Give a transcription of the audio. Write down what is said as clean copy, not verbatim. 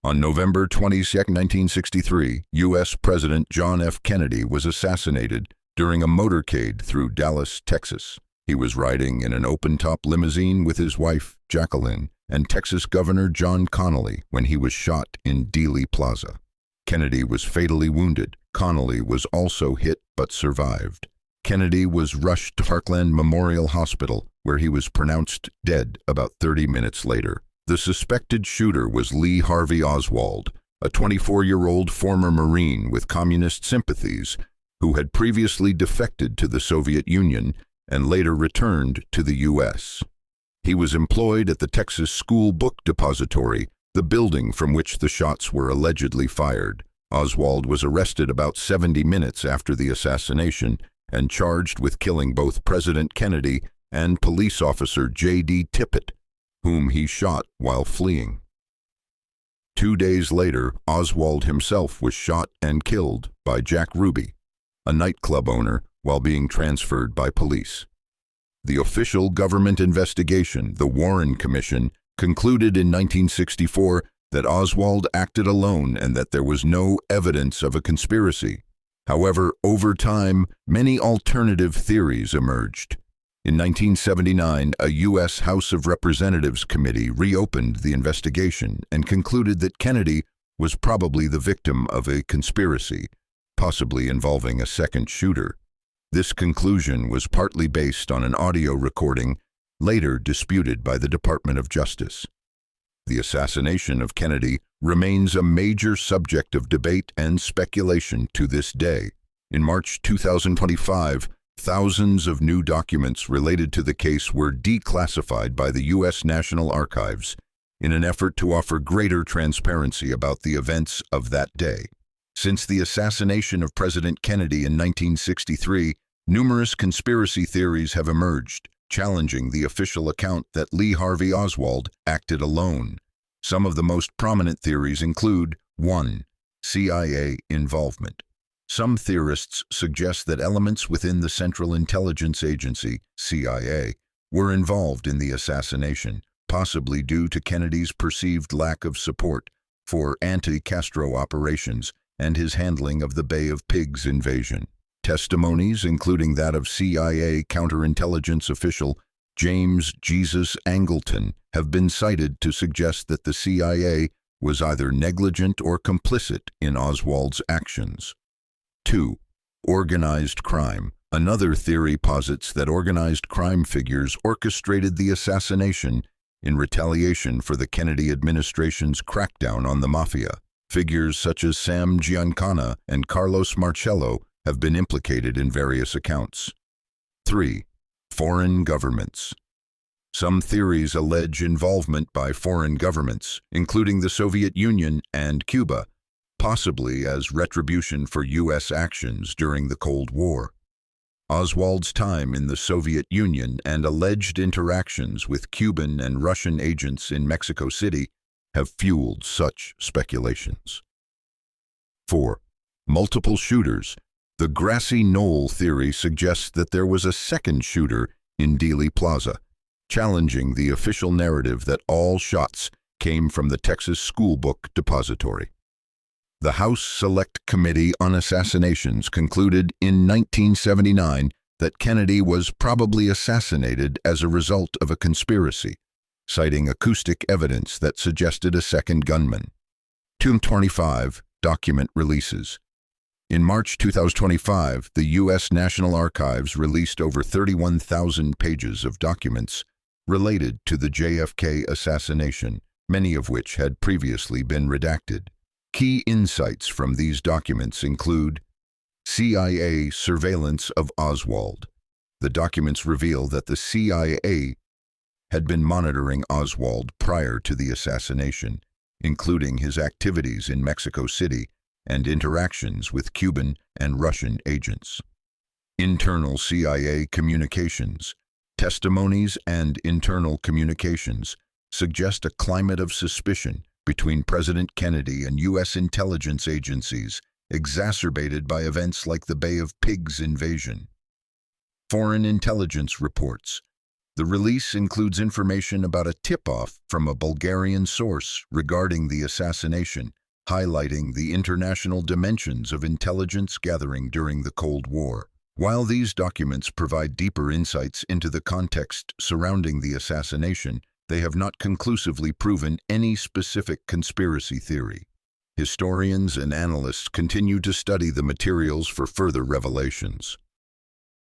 On November 22, 1963, U.S. President John F. Kennedy was assassinated during a motorcade through Dallas, Texas. He was riding in an open-top limousine with his wife, Jacqueline, and Texas Governor John Connally when he was shot in Dealey Plaza. Kennedy was fatally wounded. Connally was also hit but survived. Kennedy was rushed to Parkland Memorial Hospital, where he was pronounced dead about 30 minutes later. The suspected shooter was Lee Harvey Oswald, a 24-year-old former Marine with communist sympathies who had previously defected to the Soviet Union and later returned to the U.S. He was employed at the Texas School Book Depository, the building from which the shots were allegedly fired. Oswald was arrested about 70 minutes after the assassination and charged with killing both President Kennedy and police officer J.D. Tippit, whom he shot while fleeing. 2 days later, Oswald himself was shot and killed by Jack Ruby, a nightclub owner, while being transferred by police. The official government investigation, the Warren Commission, concluded in 1964 that Oswald acted alone and that there was no evidence of a conspiracy. However, over time, many alternative theories emerged. In 1979, a U.S. House of Representatives committee reopened the investigation and concluded that Kennedy was probably the victim of a conspiracy, possibly involving a second shooter. This conclusion was partly based on an audio recording later disputed by the Department of Justice. The assassination of Kennedy remains a major subject of debate and speculation to this day. In March 2025, thousands of new documents related to the case were declassified by the U.S. National Archives in an effort to offer greater transparency about the events of that day. Since the assassination of President Kennedy in 1963, numerous conspiracy theories have emerged, challenging the official account that Lee Harvey Oswald acted alone. Some of the most prominent theories include: 1. CIA involvement. Some theorists suggest that elements within the Central Intelligence Agency, CIA, were involved in the assassination, possibly due to Kennedy's perceived lack of support for anti-Castro operations and his handling of the Bay of Pigs invasion. Testimonies, including that of CIA counterintelligence official James Jesus Angleton, have been cited to suggest that the CIA was either negligent or complicit in Oswald's actions. 2. Organized crime. Another theory posits that organized crime figures orchestrated the assassination in retaliation for the Kennedy administration's crackdown on the mafia. Figures such as Sam Giancana and Carlos Marcello have been implicated in various accounts. 3. Foreign governments. Some theories allege involvement by foreign governments, including the Soviet Union and Cuba, possibly as retribution for U.S. actions during the Cold War. Oswald's time in the Soviet Union and alleged interactions with Cuban and Russian agents in Mexico City have fueled such speculations. 4. Multiple shooters. The grassy knoll theory suggests that there was a second shooter in Dealey Plaza, challenging the official narrative that all shots came from the Texas School Book Depository. The House Select Committee on Assassinations concluded in 1979 that Kennedy was probably assassinated as a result of a conspiracy, citing acoustic evidence that suggested a second gunman. 225 document releases. In March 2025, the U.S. National Archives released over 31,000 pages of documents related to the JFK assassination, many of which had previously been redacted. Key insights from these documents include: CIA surveillance of Oswald. The documents reveal that the CIA had been monitoring Oswald prior to the assassination, including his activities in Mexico City and interactions with Cuban and Russian agents. Internal CIA communications. Testimonies and internal communications suggest a climate of suspicion between President Kennedy and U.S. intelligence agencies, exacerbated by events like the Bay of Pigs invasion. Foreign intelligence reports. The release includes information about a tip-off from a Bulgarian source regarding the assassination, highlighting the international dimensions of intelligence gathering during the Cold War. While these documents provide deeper insights into the context surrounding the assassination, they have not conclusively proven any specific conspiracy theory. Historians and analysts continue to study the materials for further revelations.